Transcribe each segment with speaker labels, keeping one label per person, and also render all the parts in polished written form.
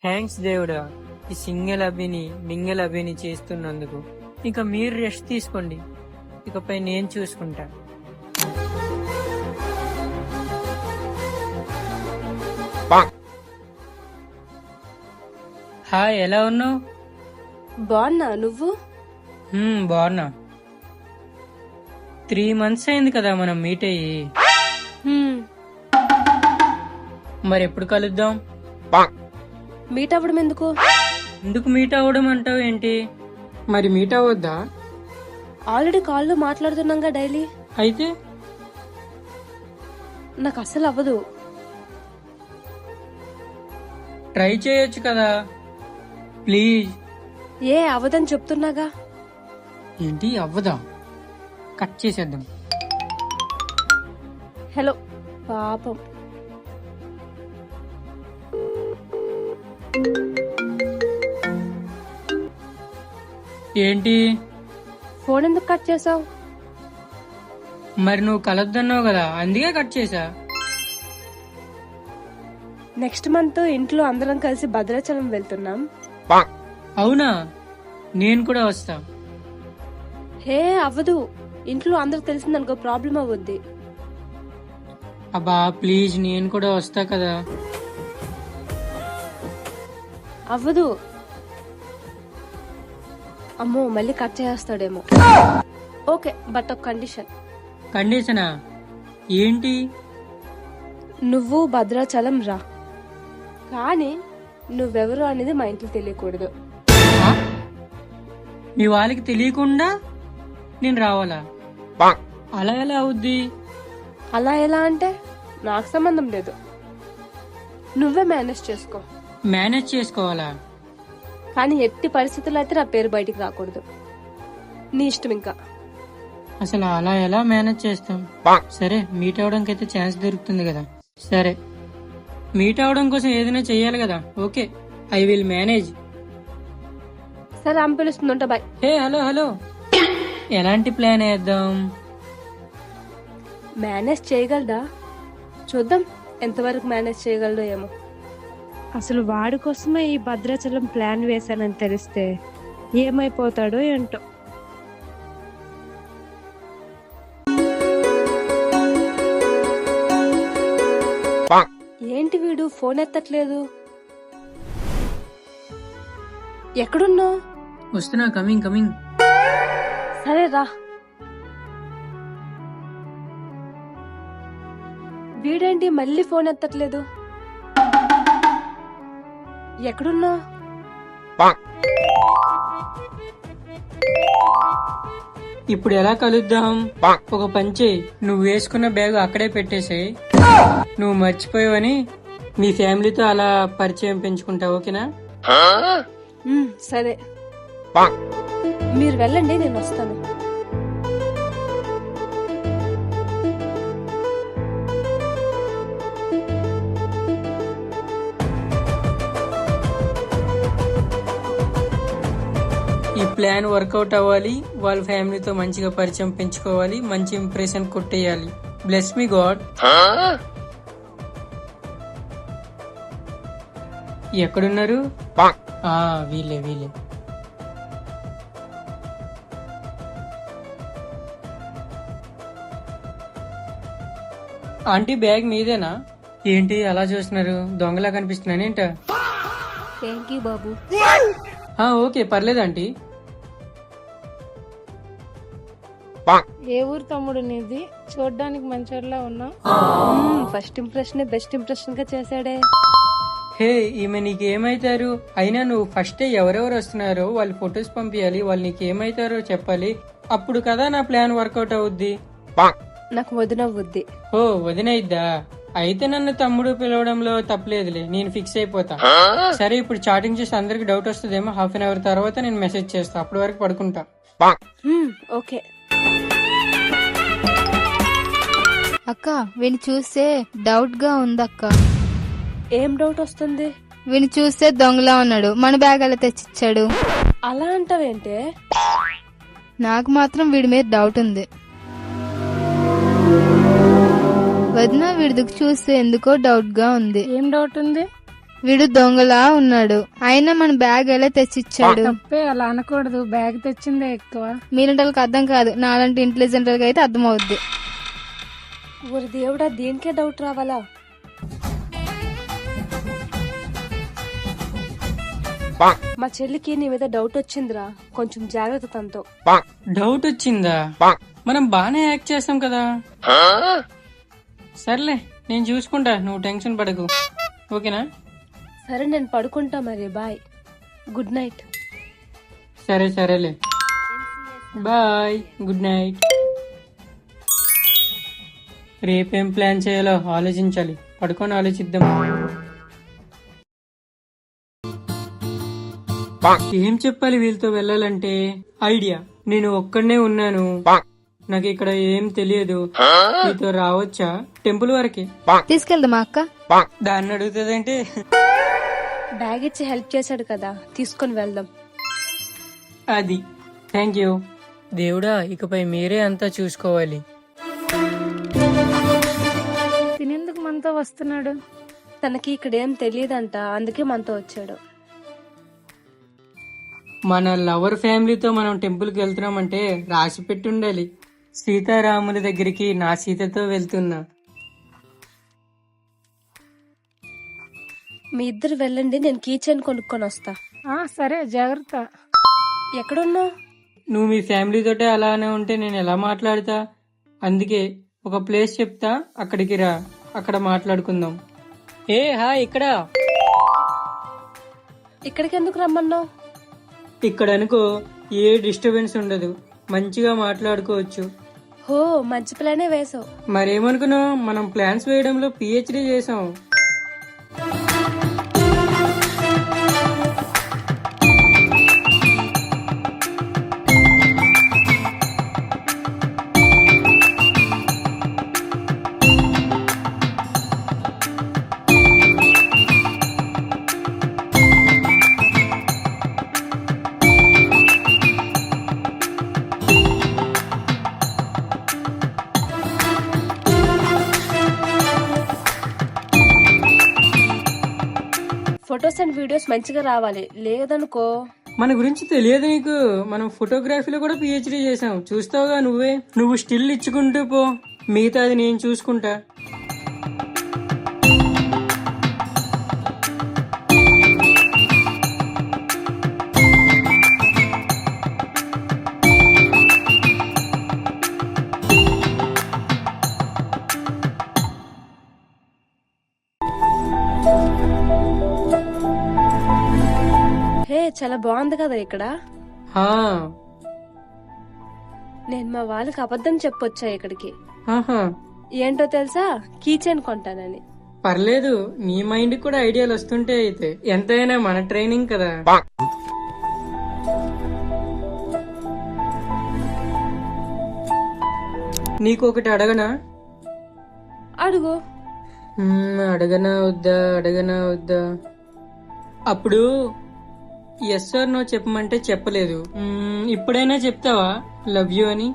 Speaker 1: Thanks దేవుడా, ఈ single అభిని mingle అభిని చేస్తున్నందుకు. ఇక మీరు రెస్ట్ తీసుకోండి, ఇకపై నేను చూసుకుంటా. హాయ్, ఎలా ఉన్నావు?
Speaker 2: బాగున్నా, నువ్వు?
Speaker 1: బాగున్నా. 3 months అయింది కదా మనం మీట్ అయ్యి. మరి ఎప్పుడు కలుద్దాం?
Speaker 2: మీట్ అవ్వడం ఎందుకు?
Speaker 1: ఎందుకు మీట్ అవ్వడం అంటావు ఏంటి? మరి మీట్ అవ్వద్దా?
Speaker 2: ఆల్రెడీ కాల్లో మాట్లాడుతున్నాగా డైలీ.
Speaker 1: అయితే
Speaker 2: నాకు అసలు అవ్వదు.
Speaker 1: ట్రై చేయొచ్చు కదా, ప్లీజ్.
Speaker 2: ఏ అవ్వదని చెప్తున్నాగా.
Speaker 1: ఏంటి అవ్వదా? కట్ చేసేద్దాం.
Speaker 2: హలో పాపం.
Speaker 1: ఏంటి?
Speaker 2: ఫోన్ ఎందుకు కట్ చేసావు?
Speaker 1: మరి నువ్వు కలొద్దన్నావు కదా, అందుకే కట్ చేసా.
Speaker 2: నెక్స్ట్ మంత్ ఇంట్లో అందరం కలిసి భద్రాచలం వెళ్తున్నాం.
Speaker 1: అవునా? నేను కూడా వస్తా.
Speaker 2: హే అవ్వదు, ఇంట్లో అందరికి తెలిసిందనుకో ప్రాబ్లం అవ్వద్ది.
Speaker 1: అబ్బా ప్లీజ్, నేను కూడా వస్తా కదా.
Speaker 2: అవ్వదు. అమ్మో మళ్ళీ కట్ చేస్తాడేమో. ఓకే, బట్ ఒక కండిషన్.
Speaker 1: కండిషనా? ఏంటి?
Speaker 2: నువ్వు భద్రాచలం రా, కానీ నువ్వెవరు అనేది మా ఇంట్లో తెలియకూడదు.
Speaker 1: ఆ? మీ వాళ్ళకి తెలియకుండా నేను రావాలా? అలా ఎలా అవుద్ది?
Speaker 2: అలా ఎలా అంటే నాకు సంబంధం లేదు, నువ్వే మేనేజ్ చేసుకో.
Speaker 1: మేనేజ్ చేసుకోవాలా?
Speaker 2: కానీ ఎట్టి పరిస్థితుల్లో అయితే నా పేరు బయటికి రాకూడదు. నీ ఇష్టం. ఇంకా
Speaker 1: అసలు అలా ఎలా మేనేజ్ చేస్తాం? సరే, మీట్ అవడానికి అయితే ఛాన్స్ దొరుకుతుంది కదా. సరే, మీట్ అవడం కోసం ఏదైనా చెయ్యాలి కదా. Okay, I will manage.
Speaker 2: సరే, అమ్మ పిలుస్తుందంట, బాయ్.
Speaker 1: హే హలో హలో, ఎలాంటి ప్లాన్ వేద్దాం?
Speaker 2: మేనేజ్ చేయగలదా? చూద్దాం ఎంతవరకు మేనేజ్ చేయగలదో ఏమో.
Speaker 3: అసలు వాడి కోసమే ఈ భద్రాచలం ప్లాన్ వేశానని తెలిస్తే ఏమైపోతాడో ఏంటో.
Speaker 2: ఏంటి వీడు ఫోన్ ఎత్తట్లేదు? ఎక్కడున్నావు?
Speaker 1: వస్తున్నా, కమింగ్ కమింగ్.
Speaker 2: సరే రా. వీడేంటి మళ్ళీ ఫోన్ ఎత్తట్లేదు? ఎక్కడున్నావు?
Speaker 1: ఇప్పుడు ఎలా కలుద్దాం? ఒక పంచి, నువ్వు వేసుకున్న బ్యాగ్ అక్కడే పెట్టేసేయ్. నువ్వు మర్చిపోయావని మీ ఫ్యామిలీతో అలా పరిచయం పెంచుకుంటావు, ఓకేనా?
Speaker 2: సరే, మీరు వెళ్ళండి, నేను వస్తాను.
Speaker 1: ఈ ప్లాన్ వర్కౌట్ అవ్వాలి, వాళ్ళ ఫ్యామిలీతో మంచిగా పరిచయం పెంచుకోవాలి, మంచి ఇంప్రెషన్ కొట్టేయాలి. Bless me God. ఎక్కడున్నారు? వీలే వీలే. ఆంటీ, బ్యాగ్ మీదేనా? ఏంటి అలా చూస్తున్నారు? దొంగలా కనిపిస్తున్నానేంట?
Speaker 2: థ్యాంక్ యూ బాబు.
Speaker 1: ఓకే, పర్లేదు ఆంటీ.
Speaker 3: ఏ ఊరు తమ్ముడు నీది? చూడ్డానికి మంచోడ్లా ఉన్నా.
Speaker 2: ఫస్ట్ ఇంప్రెషన్ బెస్ట్ ఇంప్రెషన్ గా చేశాడే.
Speaker 1: హే, ఈమె నీకేమైతారు? అయినా నువ్వు ఫస్ట్ ఎవరెవరు వస్తున్నారో వాళ్ళ ఫొటోస్ పంపించాలి, వాళ్ళు నీకేమైతారో చెప్పాలి. అప్పుడు కదా నా ప్లాన్ వర్కౌట్ అవుద్ది.
Speaker 2: నాకు వదినవ్వుద్ది.
Speaker 1: ఓ, వదినైద్దా? అయితే నన్ను తమ్ముడు పిలవడంలో తప్పలేదులే, నేను ఫిక్స్ అయిపోతా. సరే, ఇప్పుడు చాటింగ్ చేసి అందరికి డౌట్ వస్తుందేమో. 1/2 hour తర్వాత నేను మెసేజ్ చేస్తా, అప్పటి వరకు పడుకుంటా.
Speaker 2: ఓకే.
Speaker 4: అక్క, వీని చూస్తే డౌట్ గా ఉందక్క.
Speaker 2: ఏం డౌట్ వస్తుంది?
Speaker 4: వీని చూస్తే దొంగలా ఉన్నాడు, మన బ్యాగ్ అలా తెచ్చిచ్చాడు.
Speaker 2: అలా అంటావేంటే?
Speaker 4: నాకు మాత్రం వీడి మీద డౌట్ ఉంది. వదిన, వీడి దిక్కు చూస్తే ఎందుకో డౌట్ గా ఉంది.
Speaker 3: ఏం డౌట్ ఉంది?
Speaker 4: వీడు దొంగలా ఉన్నాడు. అయినా మన బ్యాగ్ ఎలా తెచ్చిచ్చాడు?
Speaker 5: తప్పే, అలా అనకూడదు. బ్యాగ్ తెచ్చిందే ఎక్కువ.
Speaker 4: మీలాంటి వాళ్ళకి అర్థం కాదు, నాలాంటి ఇంటెలిజెంట్ వాళ్ళకి అయితే అర్థం అవుద్ది.
Speaker 2: ఊరి దేవుడా, దేనికే డౌట్ రావాలా? మా చెల్లికి నీ మీద డౌట్ వచ్చిందిరా, కొంచెం జాగ్రత్త తనతో.
Speaker 1: డౌట్ వచ్చిందా? మనం బానే యాక్ట్ చేస్తాం కదా. సర్లే, నేను చూసుకుంటా, నువ్వు టెన్షన్ పడకు. ఓకేనా?
Speaker 2: సరే, నేను పడుకుంటా మరి. Bye, good night.
Speaker 1: సరే సరేలే, బాయ్, గుడ్ నైట్. రేపేం ప్లాన్ చేయాలో ఆలోచించాలి. పడుకొని ఆలోచిద్దాం. ఏం చెప్పాలి వీళ్ళతో వెళ్ళాలంటే? ఐడియా, నేను ఒక్కడనే ఉన్నాను, నాకు ఇక్కడ ఏం తెలియదు, నీతో రావచ్చా? టెంపుల్ వరకే
Speaker 4: తీసుకెళ్దామా అక్క?
Speaker 1: దాన్ని అడుగుతుందంటే.
Speaker 2: బ్యాగ్ ఇచ్చి హెల్ప్ చేశాడు కదా, తీసుకొని వెళ్దాం.
Speaker 1: అది థ్యాంక్ యూ. దేవుడా, ఇకపై మీరే అంతా చూసుకోవాలి.
Speaker 5: తినేందుకు మనతో వస్తున్నాడు?
Speaker 2: తనకి ఇక్కడ ఏం తెలియదంట, అందుకే మనతో వచ్చాడు.
Speaker 1: మన లవర్ ఫ్యామిలీతో మనం టెంపుల్ కి వెళ్తున్నామంటే రాసి పెట్టి ఉండాలి. సీతారాముల దగ్గరికి నా సీతతో వెళ్తున్నా.
Speaker 2: మీ ఇద్దరు వెళ్ళండి, నేను కీ చైన్ కొనుక్కొని వస్తా.
Speaker 5: సరే, జాగ్రత్త.
Speaker 2: ఎక్కడున్నావు?
Speaker 1: నువ్వు మీ ఫ్యామిలీతోటే అలానే ఉంటే నేను ఎలా మాట్లాడతా? అందుకే ఒక ప్లేస్ చెప్తా, అక్కడికి రా, అక్కడ మాట్లాడుకుందాం. హాయ్, ఇక్కడ
Speaker 2: ఇక్కడికి ఎందుకు రమ్మన్నావు?
Speaker 1: ఇక్కడ అనుకో, ఏ డిస్టర్బెన్స్ ఉండదు, మంచిగా మాట్లాడుకోవచ్చు.
Speaker 2: హో, మంచి ప్లానే వేసావు.
Speaker 1: మరేమనుకున్నావు, మనం ప్లాన్స్ వేయడంలో పిహెచ్డి చేసాం.
Speaker 2: ఫొటోస్ అండ్ వీడియోస్ మంచిగా రావాలి, లేదనుకో.
Speaker 1: మన గురించి తెలియదు నీకు, మనం ఫోటోగ్రఫీలో కూడా పిహెచ్డి చేసాం, చూస్తావుగా నువ్వే. నువ్వు స్టిల్ ఇచ్చుకుంటూ పో, మిగతాది నేను చూసుకుంటా.
Speaker 2: హే, చాలా బాగుంది కదా ఇక్కడ.
Speaker 1: హా,
Speaker 2: నేను మా వాళ్ళకి అబద్ధం చెప్పొచ్చా ఇక్కడికి.
Speaker 1: ఆహా,
Speaker 2: ఏంటో తెలుసా, కీ చైన్ కొంటానని.
Speaker 1: పర్లేదు, నీ మైండ్ కూడా ఐడియాలు వస్తుంటే అయితే. ఎంతైనా మన ట్రైనింగ్ కదా. నీకు ఒకటి అడగనా?
Speaker 2: అడుగు.
Speaker 1: అడగనా వద్దా? అప్పుడు ఎస్ ఆర్ నో చెప్పమంటే చెప్పలేదు. ఇప్పుడైనా చెప్తావా లవ్ యూ అని?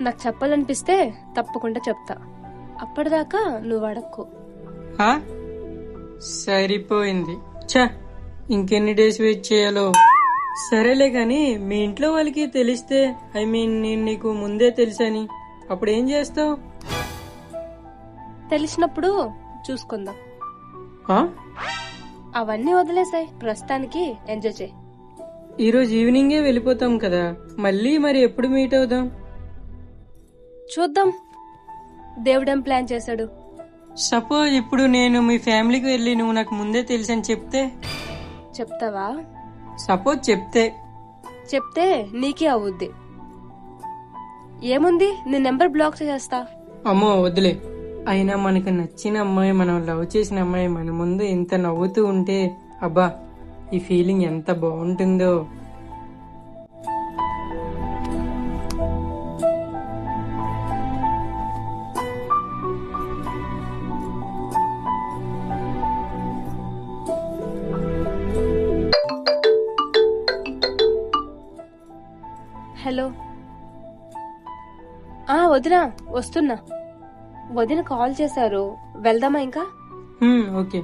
Speaker 2: నాకు చెప్పాలనిపిస్తే తప్పకుండా చెప్తా. అప్పటిదాకా నువ్వు అడక్కు.
Speaker 1: హా? సరిపోయింది. ఛ, ఇంకెన్ని డేస్ వెయిట్ చేయాలో. సరేలే గాని, మీ ఇంట్లో వాళ్ళకి తెలిస్తే, ఐ మీన్ నేను నీకు ముందే తెలుసని, అప్పుడు ఏం చేస్తావు?
Speaker 2: తెలిసినప్పుడు చూసుకుందాం.
Speaker 1: హా?
Speaker 2: అవన్నీ వదిలేసాయి, ప్రస్తుతానికి ఎంజాయ్ చేయి.
Speaker 1: ఈరోజు ఈవినింగే వెళ్ళిపోతాం కదా, మళ్ళీ మరి ఎప్పుడు మీట్ అవుదాం?
Speaker 2: చూద్దాం, దేవుడేం ప్లాన్ చేశాడు.
Speaker 1: సపోజ్ ఇప్పుడు నేను మీ ఫ్యామిలీకి వెళ్ళి నువ్వు నాకు ముందే తెలుసని చెప్తే?
Speaker 2: చెప్తావా?
Speaker 1: సపోజ్ చెప్తే
Speaker 2: నీకే అవుద్ది. ఏముంది, నీ నెంబర్ బ్లాక్ చేసేస్తా.
Speaker 1: అమ్మో వద్దులే. అయినా మనకు నచ్చిన అమ్మాయి, మనం లవ్ చేసిన అమ్మాయి మన ముందు ఇంత నవ్వుతూ ఉంటే, అబ్బా, ఈ ఫీలింగ్ ఎంత బాగుంటుందో.
Speaker 2: హలో. వదినా, వస్తున్నా. వదిన కాల్ చేశారు, వెళ్దామా ఇంకా?
Speaker 1: ఓకే.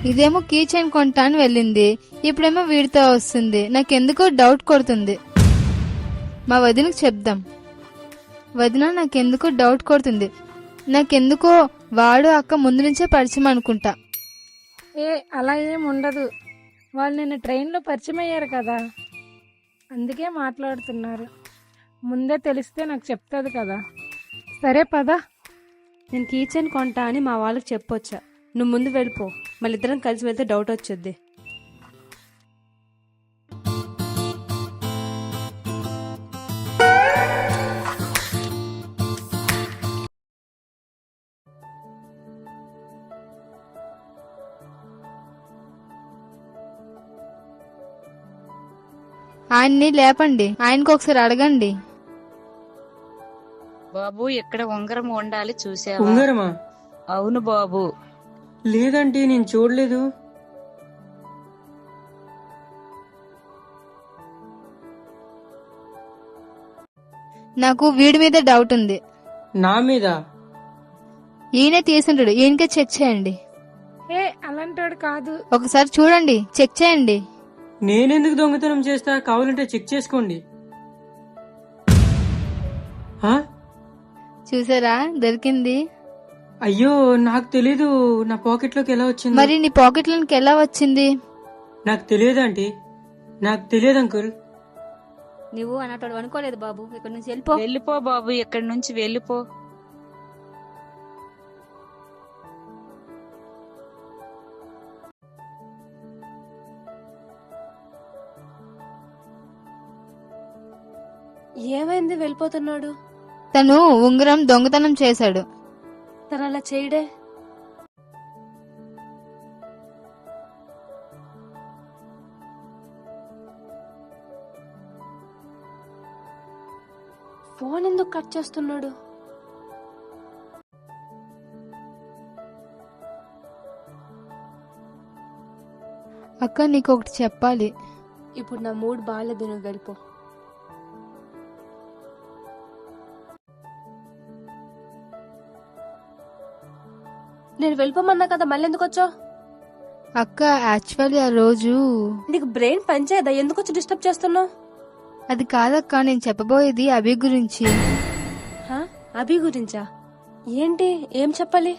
Speaker 4: ఇదేమో కీ చైన్ కొంటా అని వెళ్ళింది, ఇప్పుడేమో వీడితో వస్తుంది. నాకెందుకో డౌట్ కొడుతుంది. మా వదినకు చెప్దాం. వదిన, నాకెందుకో డౌట్ కొడుతుంది. నాకెందుకో వాడు అక్క ముందు నుంచే పరిచయం అనుకుంటా.
Speaker 5: అలా ఏం ఉండదు. వాళ్ళు నిన్న ట్రైన్లో పరిచయం అయ్యారు కదా, అందుకే మాట్లాడుతున్నారు. ముందే తెలిస్తే నాకు చెప్తుంది కదా. సరే పదా.
Speaker 2: నేను కీచెన్ కొంటా అని మా వాళ్ళకి చెప్పొచ్చా. నువ్వు ముందు వెళ్ళిపో, మళ్ళీ ఇద్దరం కలిసి వెళ్తే డౌట్ వచ్చొద్ది.
Speaker 4: ఆయన్ని లేపండి, ఆయనకు ఒకసారి అడగండి.
Speaker 6: బాబు, ఇక్కడ ఉంగరం ఉండాలి, చూసావా?
Speaker 1: ఉంగరమా?
Speaker 6: అవును బాబు.
Speaker 1: లేదంటే నేను చూడలేదు.
Speaker 4: నాకు వీడి మీద డౌట్ ఉంది.
Speaker 1: నా మీద?
Speaker 4: ఈయనే తీసుంటాడు, ఈయనకే చెక్ చేయండి.
Speaker 5: అలాంటోడు కాదు.
Speaker 4: ఒకసారి చూడండి, చెక్ చేయండి.
Speaker 1: నేనెందుకు దొంగతనం చేస్తా? కావాలంటే చెక్ చేసుకోండి.
Speaker 4: చూసారా, దొరికింది.
Speaker 1: అయ్యో, నాకు తెలీదు. నా పాకెట్ లోకి ఎలా వచ్చింది?
Speaker 4: మరి నీ పాకెట్ లోకి ఎలా వచ్చింది?
Speaker 1: నాకు తెలియదు ఆంటీ, నాకు తెలియదు అంకుల్.
Speaker 7: నువ్వు అన్నట్టు అనుకోలేదు బాబు. ఇక్కడ నుంచి వెళ్ళిపో.
Speaker 6: వెళ్ళిపో బాబు, ఇక్కడి నుంచి వెళ్ళిపో.
Speaker 2: ఏమైంది వెళ్ళిపోతున్నాడు?
Speaker 4: తను ఉంగరం దొంగతనం చేశాడు.
Speaker 2: తను అలా చేయడే. ఫోన్ ఎందుకు కట్ చేస్తున్నాడు?
Speaker 4: అక్క, నీకు ఒకటి చెప్పాలి.
Speaker 2: ఇప్పుడు నా మూడ్ బాగాలేదు, నువ్వు వెళ్ళిపో. నేను వెళ్ళిపోమన్నా కదా, మళ్ళీ ఎందుకు వచ్చావు?
Speaker 4: అక్క, యాక్చువల్లీ ఆ రోజు
Speaker 2: నీకు బ్రెయిన్ పనిచేయదా? ఎందుకు వచ్చి డిస్టర్బ్ చేస్తున్నావు?
Speaker 4: అది కాదక్క, నేను చెప్పబోయేది అభి గురించి.
Speaker 2: అభి గురించా? ఏంటి, ఏం చెప్పాలి?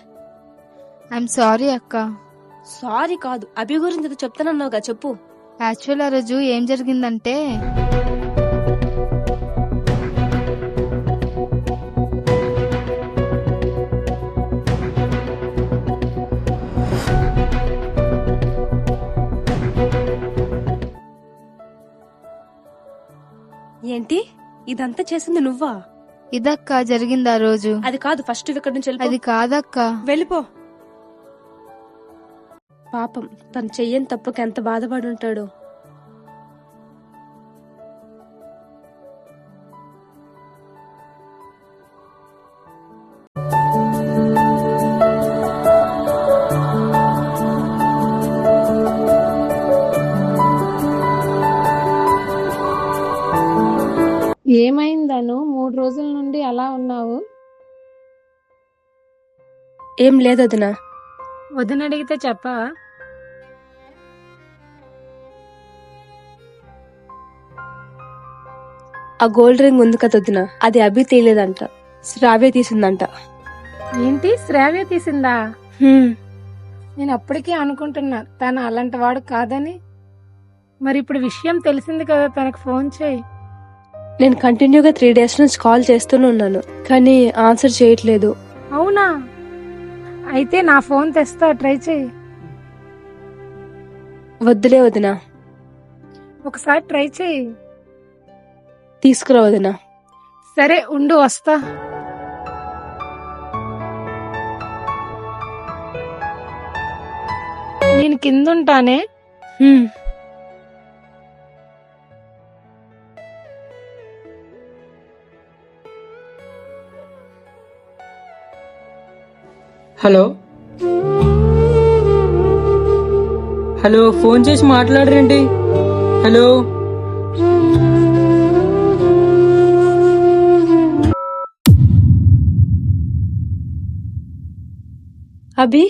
Speaker 4: ఐఎమ్ సారీ అక్క.
Speaker 2: సారీ కాదు, అభి గురించి ఏదో చెప్తానన్నావుగా, చెప్పు.
Speaker 4: యాక్చువల్ ఆ రోజు ఏం జరిగిందంటే,
Speaker 2: ఏంటి, ఇదంతా చేసింది నువ్వా?
Speaker 4: ఇదక్క జరిగింది ఆ రోజు.
Speaker 2: అది కాదు, ఫస్ట్ ఇక్కడి నుంచి వెళ్ళిపో.
Speaker 4: అది కాదక్క.
Speaker 2: వెళ్ళిపో. పాపం, తను చెయ్యని తప్పుకి ఎంత బాధపడి ఉంటాడు.
Speaker 5: ఏమైందను 3 రోజుల నుండి అలా ఉన్నావు?
Speaker 2: ఏం లేదు వదినా.
Speaker 5: వదిన అడిగితే చెప్పవా?
Speaker 2: ఆ గోల్డ్ రింగ్ ఉంది కదా వదినా, అది అభి తీయలేదంట, శ్రావ్య తీసిందంట.
Speaker 5: ఏంటి, శ్రావ్య తీసిందా? నేను అప్పటికీ అనుకుంటున్నా తను అలాంటి వాడు కాదని. మరి ఇప్పుడు విషయం తెలిసింది కదా, తనకు ఫోన్ చేయి.
Speaker 2: నేను కంటిన్యూగా 3 days నుంచి కాల్ చేస్తూనే ఉన్నాను, కానీ ఆన్సర్ చేయట్లేదు.
Speaker 5: అవునా? అయితే నా ఫోన్ తెస్తా, ట్రై చేయి.
Speaker 2: వద్దులే వదినా.
Speaker 5: ఒకసారి ట్రై చేయి.
Speaker 2: తీసుకురా వదినా.
Speaker 5: సరే ఉండు, వస్తా. నేను కిందుంటానే.
Speaker 1: హలో హలో, ఫోన్ చేసి మాట్లాడరేంటి? హలో.
Speaker 2: అభి